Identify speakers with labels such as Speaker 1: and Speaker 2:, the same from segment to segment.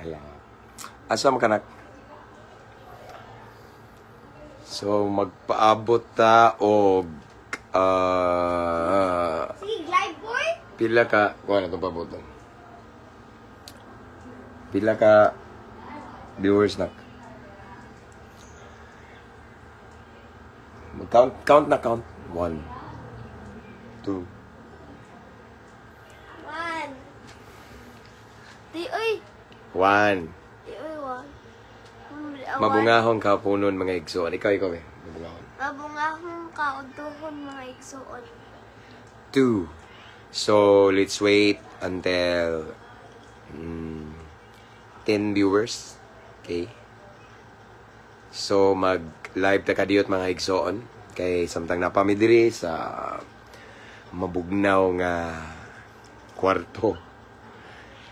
Speaker 1: Hala. Asa man kanak? So magpaabot ta og
Speaker 2: Sige, live boy.
Speaker 1: pila ka, kuha na itong pabuton. Pila ka viewers na. Count na count. 1, 2.
Speaker 2: 1. Di, uy.
Speaker 1: 1.
Speaker 2: Di, uy, 1.
Speaker 1: Mabungahon ka punon mga igsoon. Ikaw eh. Mabungahon.
Speaker 2: Mabungahon ka, uduhon mga igsuon.
Speaker 1: 2. So, let's wait until 10 viewers. Okay? So, mag-live ta kadiyot mga igsoon. Kay samtang napamidiri sa mabugnaw nga kwarto.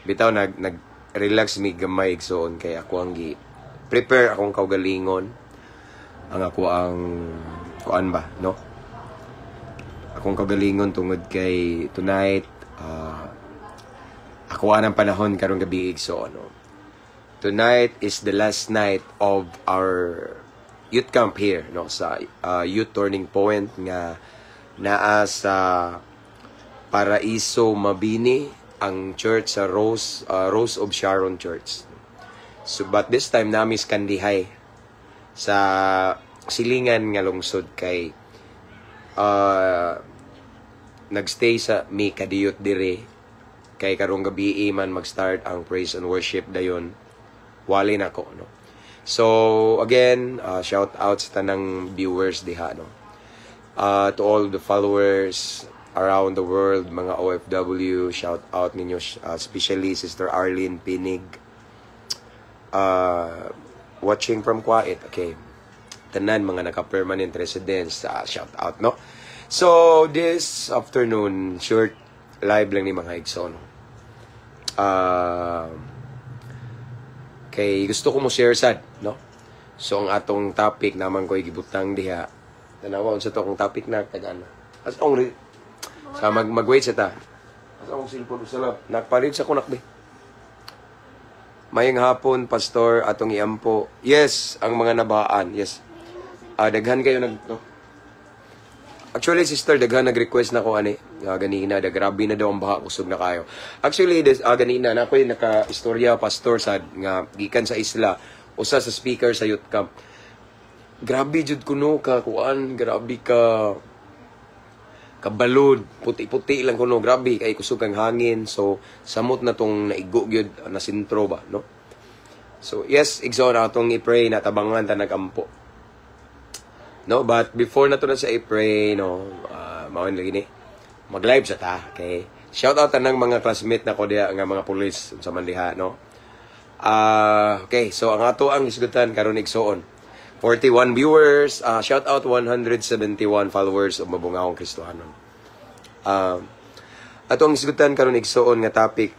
Speaker 1: Bitaw, nag-relax mi gamay igsoon. Kay ako ang prepare akong kaugalingon. Ang ako ang kuan ba, no? Akong kagalingon tungod kay tonight, ako anang panahon karong gabi so ano. Tonight is the last night of our youth camp here, no, sa Youth Turning Point nga naa sa Paraiso Mabini, ang church sa Rose of Sharon Church. So but this time namis kandihay sa silingan nga lungsod kay nagstay sa mi kadiyot dire kay karong gabi man mag-start ang praise and worship dayon wali nako no. So again, shout out sa tanang viewers diha no. To all the followers around the world, mga OFW, shout out ninyo, especially Sister Arlene Pinig, watching from Kuwait. Okay, tanan mga naka-permanent residents, shout out no. So this afternoon, short live lang ni mga igsoon. Kay gusto ko mo share sad, no? So ang atong topic naman ko gibutang diha. Tanawa unsa to akong topic na kagana. As ong sa mag-wait sa ta. As akong cellphone sa lab. Nagpalit sa kunak di. Mayang hapon, pastor, atong iampo. Yes, ang mga nabaan. Yes. Daghan kayo no? Actually, sister, daghan nag-request na ko ani. Ganina, grabe na daw ang baha, kusog na kayo. Actually, ganina, na ako'y naka-istorya, pastor, sad, nga, gikan sa isla, usa sa speaker sa youth camp. Grabe, jud kuno ka, kuan, grabe ka, kabalod, puti-puti lang kuno, grabe, kay kusog ang hangin, so, samot na tong naigo, yun, na sintro ba, no? So, yes, igsoon atong i-pray na tabangan ta nag-ampo. No, but before na to na sa i-pray, no, mawin lagi ni, mag-live sa ta, okay? Shout out tanang mga classmate na ko diya, nga mga pulis sa Mandiha, no? Okay, so ang ato ang isgutan karon igsoon. 41 viewers, shout out 171 followers of Mabungahong Kristohanon. Ato ang isgutan karon igsoon nga topic,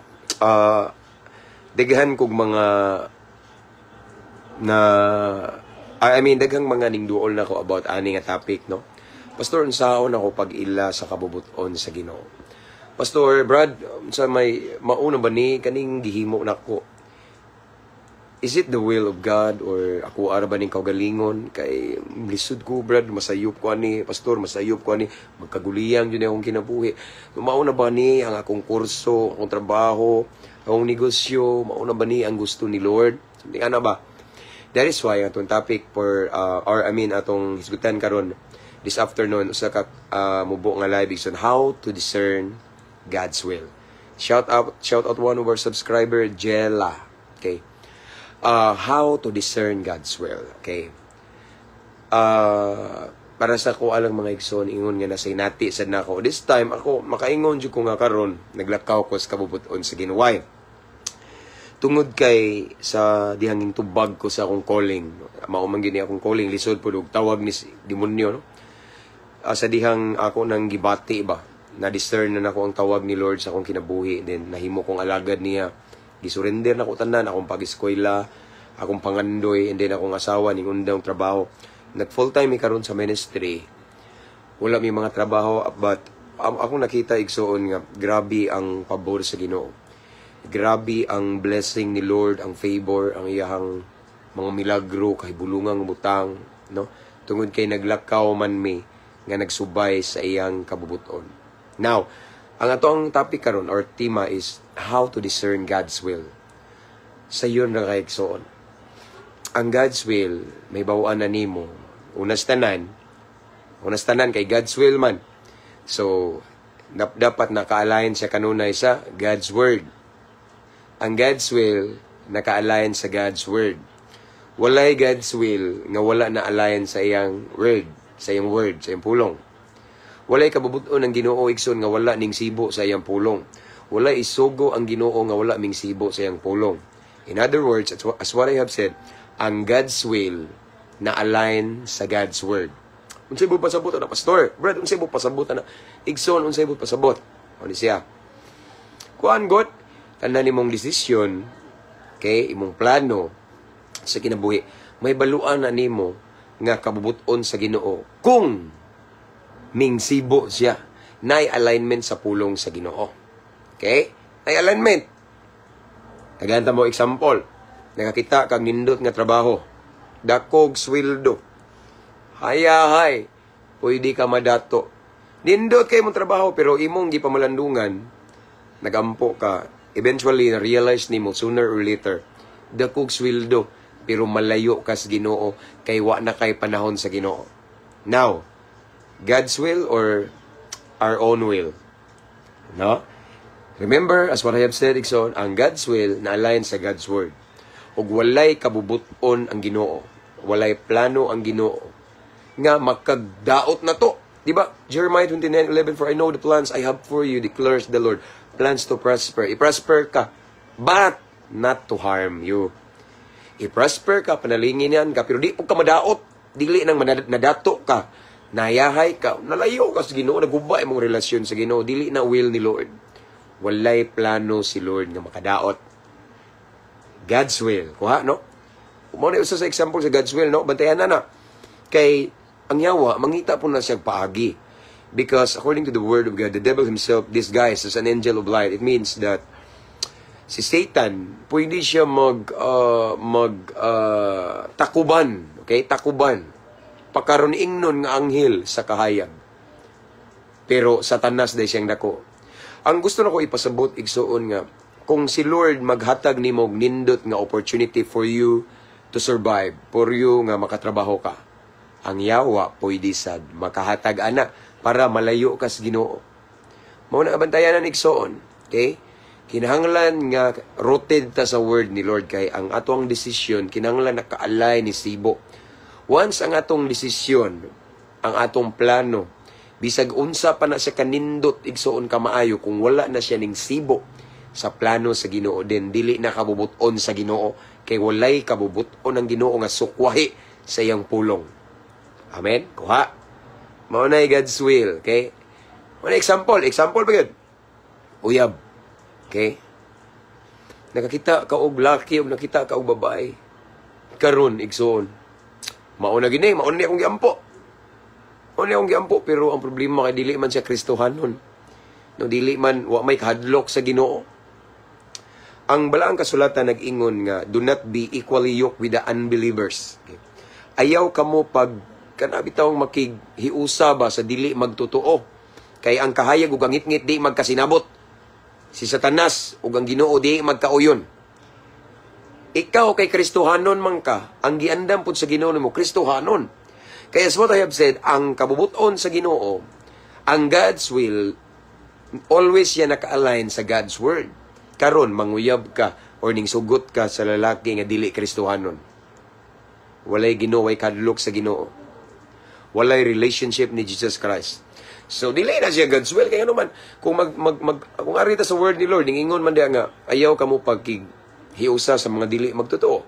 Speaker 1: daghan kog mga daghang mga ningduol na ko about ani nga topic, no? Pastor, unsaon ako pag-ila sa kabubuton sa Ginoo? Pastor Brad, sa may mauna ba ni kaning gihimo nako? Is it the will of God or ako ara ba ning kaugalingon kay lisod ko Brad, masayop ko ani, pastor, masayop ko ani, magkaguliyang jud akong kinabuhi. Mauna ba ni ang akong kurso, akong trabaho, akong negosyo, mauna ba ni ang gusto ni Lord? Hindi ana ba? That is why atong topic for atong hisgutan karon this afternoon usa ka mubo nga live on how to discern God's will. Shout out one of our subscriber, Jella. Okay. How to discern God's will. Okay. Para sa ko alang mga igsoon ingon nga nasay nati sad nako. This time ako makaingon jud ko nga karon naglakaw ko sa kabubuton sa Ginoo. Tungod kay sa dihanging tubag ko sa akong calling, mauman gini akong calling, lisod po tawag ni demonyo, no? Sa dihang ako nang gibati ba, na-discern na nako ang tawag ni Lord sa akong kinabuhi, then nahimo kong alagad niya, gisurrender na ko tanan, akong pag-eskwela, akong pangandoy, and then akong asawa, ning undang trabaho. Nag-full time karon sa ministry, wala may mga trabaho, but akong nakita igsoon nga, grabe ang pabor sa Ginoo. grabe ang blessing ni Lord, ang favor, ang iyahang mga milagro, kay bulungang butang, no? Tungod kay naglakaw man mi, nga nagsubay sa iyang kabubuton. Now, ang atong topic karon or tema is how to discern God's will. Sa yun na kaigsoon. Ang God's will, may bawaan na nimo. Unas tanan kay God's will man. So, dapat naka-align siya kanunay sa God's word. Ang God's will, naka-align sa God's word. Walay God's will nga wala na align sa iyang word, sa iyang pulong. Walay kabubuton ang Ginoo igsoon nga wala ning sibo sa iyang pulong. Walay isugo ang Ginoo nga wala ming sibo sa iyang pulong. In other words, as what I have said, ang God's will na align sa God's word. Unsay mo pasabot na pastor? Brad, unsay mo pasabot na igsoon, unsay mo pasabot? O ni siya. Kuan God, tanan nimong desisyon, okay, imong plano sa kinabuhi, may baluan na nimo nga kabubuton sa Ginoo kung mingsibo siya, nay alignment sa pulong sa Ginoo. Okay? Nay alignment. Naganta mo example. Nakakita kang nindot nga trabaho. Dakog sweldo. Hayahay. Pwede ka madato. Nindot kay mong trabaho pero imong gipamalandungan, nagampo ka. Eventually, na-realize nimo sooner or later, dakog sweldo pero malayo ka sa Ginoo kay wa na kay panahon sa Ginoo. Now, God's will or our own will? No? Remember, as what I have said, Ikson, ang God's will na align sa God's word. Ug walay kabubuton ang Ginoo. Walay plano ang Ginoo. Nga makagdaot na to. Diba? Jeremiah 29:11, for I know the plans I have for you, declares the Lord. Plans to prosper. I-prosper ka, but not to harm you. I-prosper ka, panalingin yan ka, pero di po ka madaot. Dili nang nadato ka. Nayahay ka, nalayo ka sa Ginoo, naguba imong relasyon sa Ginoo, dili na will ni Lord. Walay plano si Lord nga makadaot. God's will. Kuha, no? Mo na usa sa example sa God's will, no? Bantayan na. Kay ang yawa, mangita po na siyang paagi. Because according to the word of God, the devil himself disguised as an angel of light. It means that si Satan, pwede siya takuban. Okay? Takuban. Pakaroning nun nga anghel sa kahayag. Pero satanas day siyang dako. Ang gusto na ko ipasabot, igsoon nga, kung si Lord maghatag ni mong nindot nga opportunity for you to survive, for you nga makatrabaho ka, ang yawa pwede sad makahatag ana para malayo ka sa Ginoo. Mao na abantayanan igsoon. Okay? Kinahanglan nga rooted ta sa word ni Lord kay ang atong desisyon kinahanglan naka-align ni sibo. Once ang atong desisyon, ang atong plano, bisag unsa pa na siya kanindot igsoon ka maayo kung wala na siya ning sibo sa plano sa Ginoo, din dili na kabubuton sa Ginoo kay walay kabubuton ang Ginoo nga sukwahi sa iyang pulong. Amen. Kuha. Mao na God's will, okay? One example ba gyud? Uyab. Okay? Nakakita ka og laki o nakita ka og babae. Karon igsoon. Mao na gini, mao na akong giampo. Mao na akong giampo pero ang problema kay dili man siya Kristohanon. No dili man wa may kahadlok sa Ginoo. Ang balaang kasulatan nag-ingon nga, do not be equally yoked with the unbelievers. Okay? Ayaw kamo pag kanabitawang makighiusa ba sa dili magtotoo. Kay ang kahayag ug ang ngit-ngit di magkasinabot. Si Satanas ug ang Ginoo di magkauyon. Ikaw kay Kristohanon man ka, ang giandam pud sa Ginoo nimo Kristohanon. Kaya as what I have said, ang kabubuton sa Ginoo, ang God's will, always yan naka-align sa God's word. Karon manguyab ka or ning sugot ka sa lalaki nga dili Kristohanon. Walay Ginoo, way kadlok sa Ginoo. Walay relationship ni Jesus Christ. So dili na siya God's will kay ano man kung kung arita sa word ni Lord ingon man diha nga ayaw kamo paghiusa sa mga dili magtotoo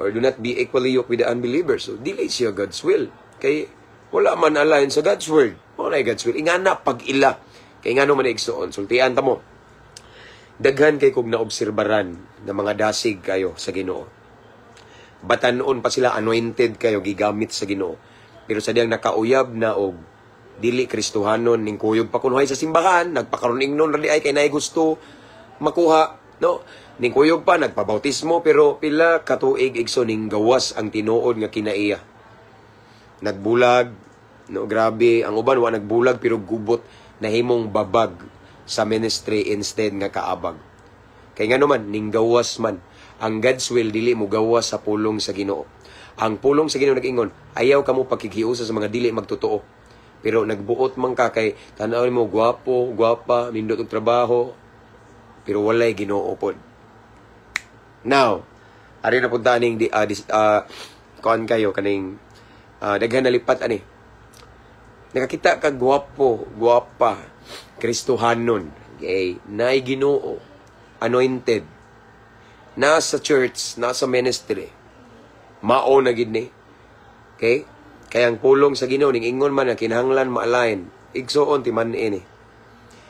Speaker 1: or do not be equally yoked with the unbelievers. So dili siya God's will kay wala man align sa God's word. Wala God's will ingana pag-ila kay ngano man igsuon sultian ta mo. Daghan kay kog naobserbaran na mga dasig kayo sa Ginoo. Batanon pa sila anointed kayo gigamit sa Ginoo. Pero sa diyang nakauyab na og dili Kristohanon ning kuyog pa kunuhay sa simbahan, nagpakaroning nun radi ay kay nay gusto makuha No, ning kuyog pa nagpabautismo pero pila ka tuig igsoon ning gawas ang tinuod nga kinaiya. Nagbulag, no, grabe, ang uban wa nagbulag pero gubot nahimong babag sa ministry instead nga kaabag. Kay nga naman ning gawas man, ang God's will dili mo gawas sa pulong sa Ginoo. Ang pulong sa Ginoo nag-ingon, ayaw kamo pagkikiusa sa mga dili magtotoo. Pero nagbuot man ka kay tan-awon mo gwapo, gwapa, nindot og trabaho, pero walay Ginoo pod. Now, ari na punta ning kuan kayo kaning daghan na lipat ani. Nakakita ka gwapo, gwapa, Kristohanon, okay, naay Ginoo, anointed, nasa church, nasa ministry, mao na gid ni. Okay? Kaya ang pulong sa Ginoo ning ingon man na kinahanglan ma-align, igsoon ti man ini.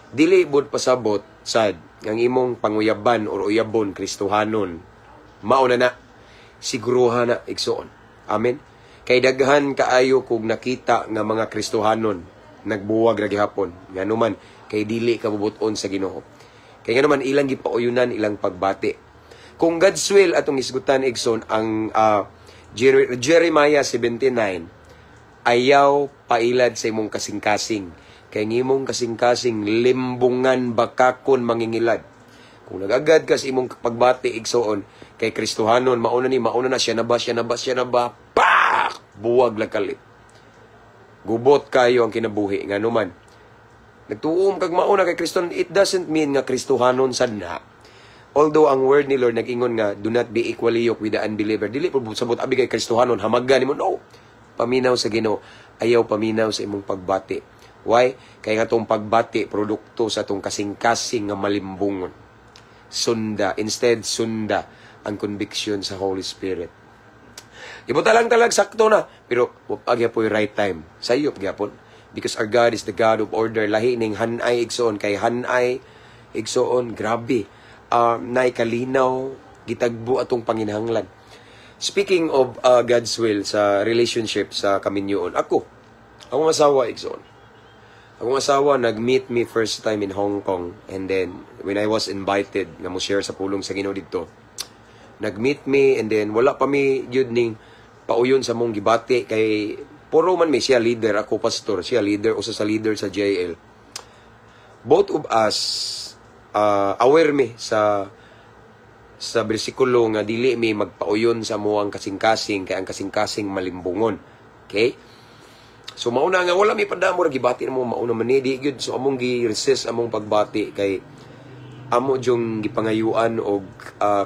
Speaker 1: Dili bud pasabot sad ang imong panguyaban or uyabon Kristohanon. Mao na siguruhan na igsoon. Amen. Kay daghan kaayo kog nakita nga mga Kristohanon nagbuwag ra gihapon. Nganuman kay dili kabubuton sa Ginoo. Kay nganuman ilang gipauyunan ilang pagbati. Kung God's will atong isgutan igsoon ang Jeremiah 79, ayaw pailad sa imong kasing-kasing. Kay imong kasing-kasing limbungan bakakon mangingilad. Kung nagagad ka sa imong pagbati igsoon kay Kristohanon, mauna na siya na ba, pak! Buwag lakalit. Gubot kayo ang kinabuhi. Nga naman, nagtuom kag mauna kay Kristohanon, it doesn't mean nga Kristohanon sad na. Although ang word ni Lord nag-ingon nga, do not be equally yoked with the unbeliever. Dili po sabot abi kay Kristohanon, hamagan mo. No. Paminaw sa Ginoo, ayaw paminaw sa imong pagbati. Why? Kaya nga itong pagbati, produkto sa itong kasing-kasing nga malimbungon. Sunda. Instead, sunda ang conviction sa Holy Spirit. Ibuta lang talag, sakto na. Pero, agya po yung right time. Sa iyo, gyapon. Because our God is the God of order. Lahi ning hanay igsoon. Kay hanay igsoon, grabe. Nay kalinaw, gitagbo atong panginahanglan. Speaking of God's will sa relationship sa kaminyoon, akong asawa, igsoon. Akong asawa, nag-meet me first time in Hong Kong. And then, when I was invited, nga mo share sa pulong sa Ginoo dito, nag-meet me, and then, wala pa mi yun ning pauyon sa mong gibati, kay puro man mi, siya leader, ako pastor, siya leader, usa sa leader sa JL. Both of us, aware mi sa bersikulo nga dili mi magpauyon sa mo ang kasing-kasing, kay ang kasing-kasing malimbungon. Okay? So mauna nga wala mi padamo ra gibati namo mauna man ni di gyud so among gi-resist among pagbati kay amo jung gipangayuan og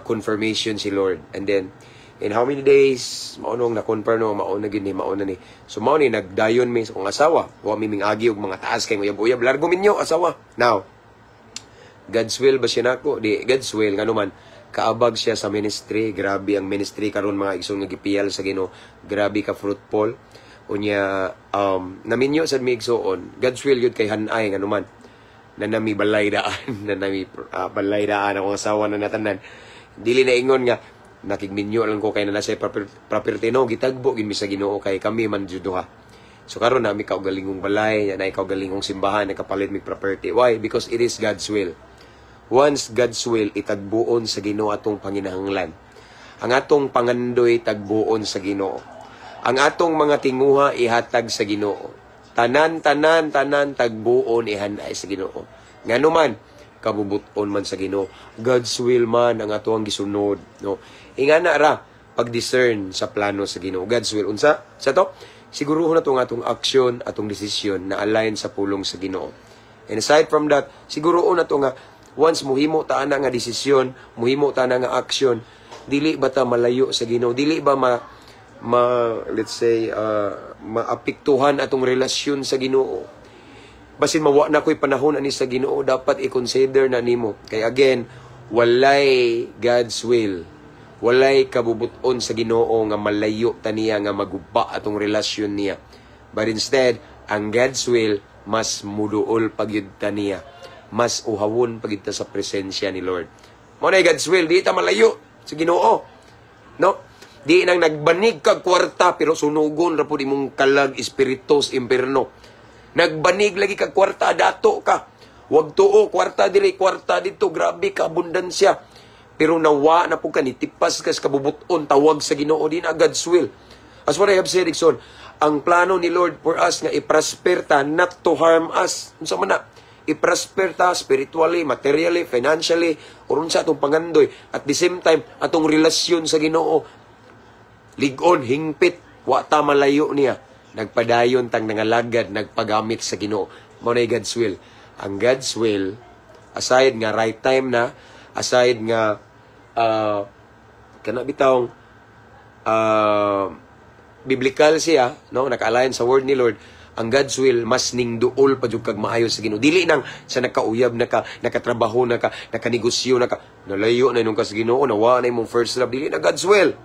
Speaker 1: confirmation si Lord. And then in how many days maunong na confirm no mauna gid ni mauna ni. So mao ni nagdayon mi sa akong asawa. Wa mi mingagi og mga taas kay uyab-uyab largo minyo asawa. Now God's will ba siya nako? Di God's will nganuman kaabag siya sa ministry. Grabe ang ministry karon mga igsoon nga gipiyal sa Ginoo. Grabe ka fruitful. Unya naminyo sad mi igsoon God's will yun kay hanay nga naman na nami balay daan na nami balay daan akong asawa na natanan dili na ingon nga nakigminyo lang ko kay na sa property no gitagbo gid mi sa Ginoo kay kami man jud duha. So karon nami kaugalingong balay na kaugalingong simbahan nakapalit mi property. Why? Because it is God's will. Once God's will itagbuon sa Ginoo atong panginahanglan, ang atong pangandoy tagbuon sa Ginoo, ang atong mga tinguha ihatag sa Ginoo. Tanan tagbuon ihanay sa Ginoo. Nganuman kabubuton man sa Ginoo. God's will man ang atong gisunod, no. Ingana ra pag-discern sa plano sa Ginoo. God's will unsa? Sa to, siguruhon na atong action, atong desisyon na align sa pulong sa Ginoo. And aside from that, siguruhon na nga once muhimo ta ana nga desisyon, muhimo ta na nga action, dili ba ta malayo sa Ginoo? Dili ba let's say maapektuhan atong relasyon sa Ginoo. Basin mawa na ko'y panahon ani sa Ginoo, dapat i-consider na nimo. Kay again, walay God's will. Walay kabubuton sa Ginoo nga malayo taniya nga maguba atong relasyon niya. But instead, ang God's will mas muduol pagyud taniya. Mas uhawon pagyud ta sa presensya ni Lord. Mao na God's will, di ta malayo sa Ginoo. No? Di nang nagbanig kag kwarta pero sunugon ra pud imong kalag espiritos imperno. Nagbanig lagi kag kwarta dato ka. Wag tuo kwarta diri kwarta dito, grabe ka abundansya. Pero nawa na po ka ni tipas kas kabubuton tawag sa Ginoo din na God's will. As what I have said, Ikson, ang plano ni Lord for us nga i-prosper ta, not to harm us. Unsa man na, i-prosper ta spiritually, materially, financially, uron sa atong pangandoy. At the same time, atong relasyon sa Ginoo, ligon, hingpit, wa ta malayo niya. Nagpadayon tang nangalagad, nagpagamit sa Ginoo. Mao na God's will. Ang God's will, aside nga right time na, aside nga kana bitawng biblical siya, no, naka-align sa word ni Lord, ang God's will mas ning duol pa jud kag maayo sa Ginoo. Dili nang sa nakauyab, nakatrabaho, nakanegosyo, nalayo na nung kas Ginoo, nawa na imong first love, dili na God's will.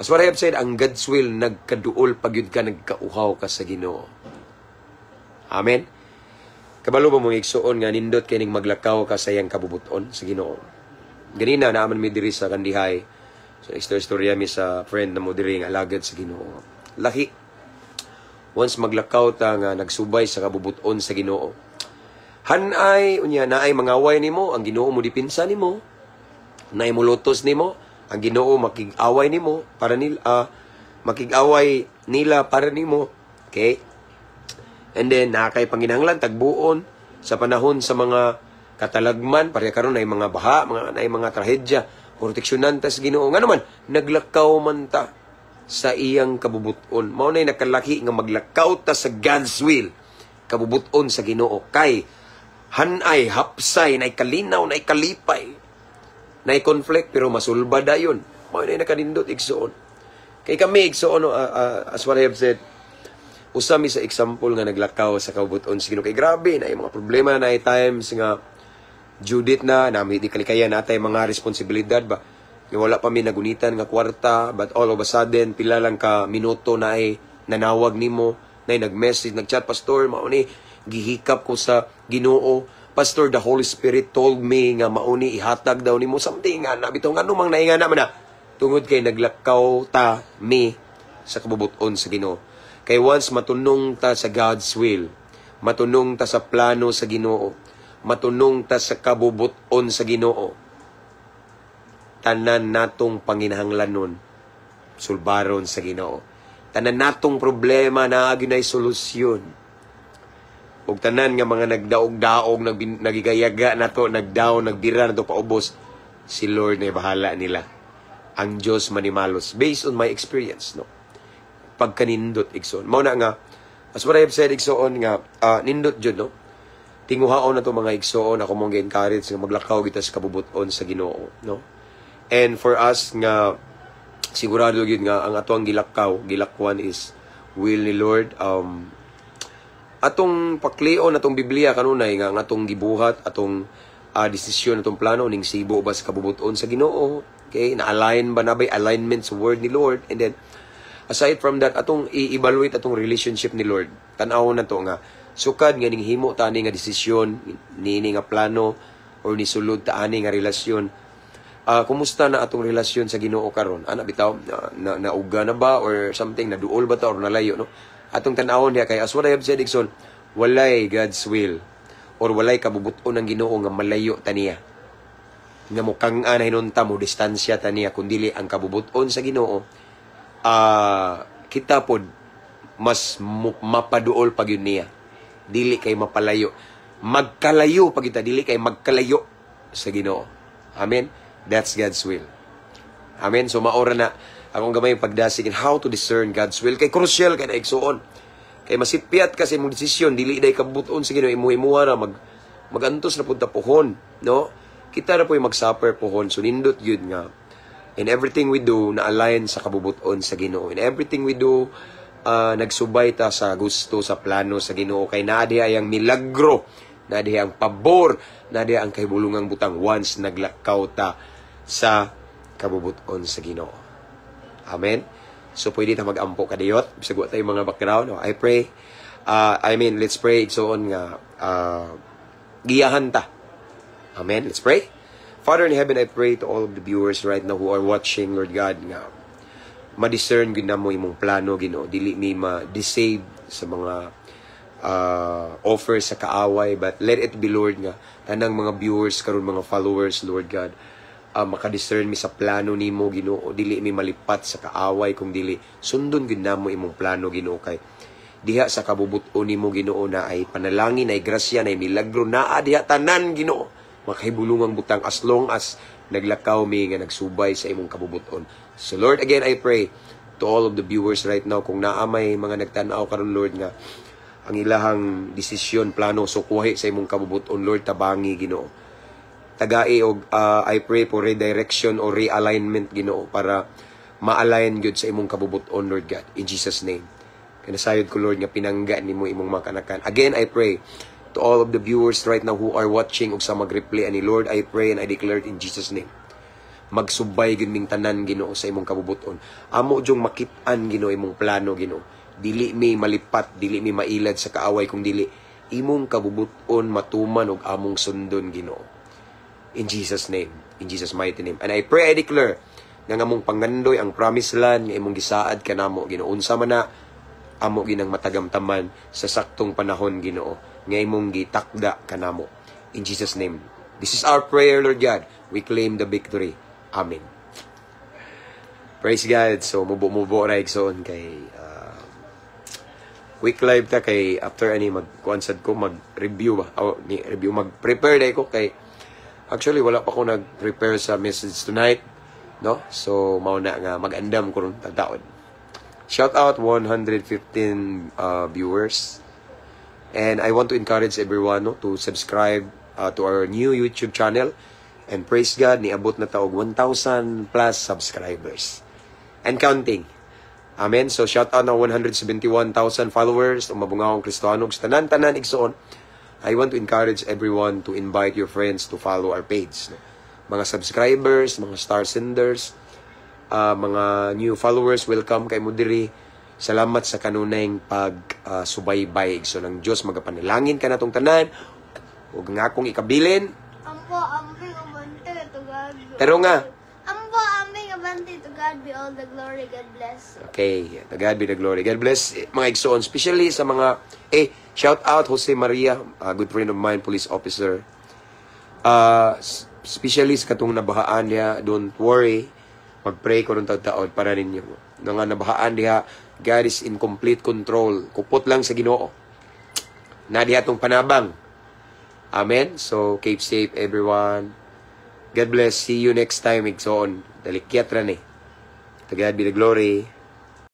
Speaker 1: As what I have said, ang God's will nagkaduol pag yun ka nagkauhaw ka sa Ginoo. Amen. Kabalo ba mong igsuon nga nindot kay ning maglakaw ka sa iyang kabubuton sa Ginoo. Ganina naaman mi diri sa Kandihay. So istorya mi sa friend na mo diri nga alagad sa Ginoo. Laki. Once maglakaw ta nga nagsubay sa kabubuton sa Ginoo. Hanay unya naay mangaway nimo, ang Ginoo mo dipinsa nimo. Naay mulutos nimo, ang Ginoo makig-away nimo para makig-away nila para nimo. Okay? And then, nakay panginahanglan, tagbuon, sa panahon sa mga katalagman, pareha karon ay mga baha, mga trahedya, proteksyonan ta sa Ginoo. Nga naman, naglakaw man ta sa iyang kabubuton. Mao na nakalaki nga maglakaw ta sa God's will, kabubuton sa Ginoo. Kay, hanay, hapsay, nay kalinaw, nay kalipay, nay conflict, pero masulba dayon. Mao na nakanindot, igsoon. Kay kami, igsoon, as what I have said, usami sa example nga naglakaw sa kabubuton sa Ginoo. Kay grabe na mga problema na times nga Judith na nami di kalikayan natay mga responsibilidad ba. Nga wala pa mi nagunitan nga kwarta, but all of a sudden pila lang ka minuto na ay nanawag nimo, na nag-message, nag-chat, pastor, mao ni gihikap ko sa Ginoo. Pastor, the Holy Spirit told me nga mauni ihatag daw nimo something nga nabitaw nga numang naingana man na tungod kay naglakaw ta mi sa kabubuton sa Ginoo. Kay once matunong ta sa God's will, matunong ta sa plano sa Ginoo, matunong ta sa kabubuton sa Ginoo, tanan natong panginahanglanon, sulbaron sa Ginoo. Tanan natong problema na aginay solusyon. Ug tanan nga mga nagdaog-daog, nagigayaga nato, nagdaw, nagbira nato paubos, si Lord na bahala nila. Ang Diyos manimalos. Based on my experience, no? Pagkanindot, igsoon. Mao na nga, as what I have said, igsoon nga, nindot jud, no? Tinguhaon na to mga igsoon, ako mong ga-encourage nga maglakaw kita sa kabubuton sa Ginoo, no? And for us nga, sigurado yun nga, ang atong gilakwan is will ni Lord. Atong paklion, atong Biblia kanunay nga, ang atong gibuhat, atong desisyon, atong plano, ning sibo ba sa kabubuton sa Ginoo, okay? Na-align ba na ba? Alignment sa word ni Lord, and then, aside from that, atong i-evaluate atong relationship ni Lord. Tanaw na to nga, sukad nga ning himo ta ani nga desisyon, ni nga plano, or ni sulod ta ani nga relasyon. Kumusta na atong relasyon sa Ginoo karon? Ana bitaw, nauga na ba, or something, naduol ba ta, or nalayo, no? Atong tanawon niya, kay as what I have said, Dixon, walay God's will, or walay kabubuton ng Ginoo nga malayo ta niya. Nga mukhang hinunta mo, distansya ta niya, kundili ang kabubuton sa Ginoo, kita pod mas mapaduol pag yun niya. Dili kay mapalayo. Magkalayo pag kita, dili kay magkalayo sa Ginoo. Amen? That's God's will. Amen? So maora na akong gamay pagdasig in how to discern God's will. Kay crucial kay naigsuon. Kay masipyat kasi mong desisyon, dili day kabubuton sa Ginoo, imuha na magantos na punta pohon, no? Kita na po yung mag-suffer pohon. So nindot yun nga. In everything we do, na-align sa kabubuton sa Ginoo. In everything we do, nagsubay ta sa gusto, sa plano sa Ginoo. Kay naadiha ang milagro, naadiha ang pabor, naadiha ang kahibulungang butang once naglakaw ta sa kabubuton sa Ginoo. Amen? So, pwede ta mag-ampo kadiyot. Bisagwa tayo mga background. I pray. Let's pray. So, nga, giyahan ta. Amen? Let's pray. Father in heaven, I pray to all of the viewers right now who are watching, Lord God, nga ma-discern gina mo imong plano, Ginoo. Dili mi ma-deceive sa mga offers sa kaaway, but let it be, Lord, nga tanang mga viewers karon mga followers, Lord God, makadiscern mi sa plano nimo Ginoo, dili mi malipat sa kaaway kung dili sundon gyud namo imong plano Ginoo, kay diha sa kabubuton nimo Ginoo na ay panalangin, ay grasya, na milagro naa diha tanan Ginoo, makahibulungang butang as long as naglakaw mi nga nagsubay sa imong kabubuton. So Lord, again I pray to all of the viewers right now, kung naa may mga nagtan-aw karon Lord nga ang ilahang desisyon, plano sukuhi sa imong kabubuton, Lord, tabangi Ginoo. Tagai og I pray for redirection or realignment Ginoo, para ma-align gyud sa imong kabubuton, Lord God, in Jesus name. Kanasayod ko Lord nga pinangga nimo imong mga kanakan. Again I pray to all of the viewers right now who are watching ug sa mag-replay ani, Lord, I pray and I declare it in Jesus name. Magsubay gyud ming tanan Ginoo sa imong kabubuton. Amo jung makit-an Ginoo imong plano Ginoo. Dili mi malipat, dili mi mailad sa kaaway, kung dili imong kabubuton matuman og among sundon Ginoo. In Jesus name, in Jesus mighty name. And I pray, I declare nga among pangandoy ang promised land nga imong gisaad kanamo Ginoo. Unsa man na amo ginang matagamtaman sa saktong panahon Ginoo nga imong gitakda kanamo. In Jesus name. This is our prayer, Lord God. We claim the victory. Amen. Praise God. So mubo ra igsoon kay quick live ta, kay after ani magkuansad ko mag-review ba ni review, mag-prepare dai ko, kay actually wala pa ko nag-prepare sa message tonight, no? So mao na nga mag-andam ko ron tagtaon. Shout out 115 viewers, and I want to encourage everyone, no, to subscribe to our new YouTube channel, and praise God, niabot na taog 1,000 plus subscribers and counting. Amen. So shout out na 171,000 followers, umabungawang Kristohanog sa tanan-tanan igsoon. I want to encourage everyone to invite your friends to follow our page. Mga subscribers, mga star senders, mga new followers, welcome kay mo diri. Salamat sa kanunayng subaybay igsoon ng Dios. Magapanalangin ka natong tanan ug nga akong ikabilin.
Speaker 2: Ambo, ambing abante to God.
Speaker 1: Pero nga,
Speaker 2: Ambo, ambing abante to God be all the glory. God bless.
Speaker 1: okay, to God be the glory. God bless mga igsoon, especially sa mga shout out Jose Maria, a good friend of mine, police officer. Especially sa katong nabahaan niya, don't worry. Mag-pray ko ng taon para ninyo. Nga nabahaan niya, God is in complete control. Kupot lang sa Ginoo. Na diha tong panabang. Amen. So keep safe everyone. God bless. See you next time igsoon. Dalikyat ra ni. To God be the glory.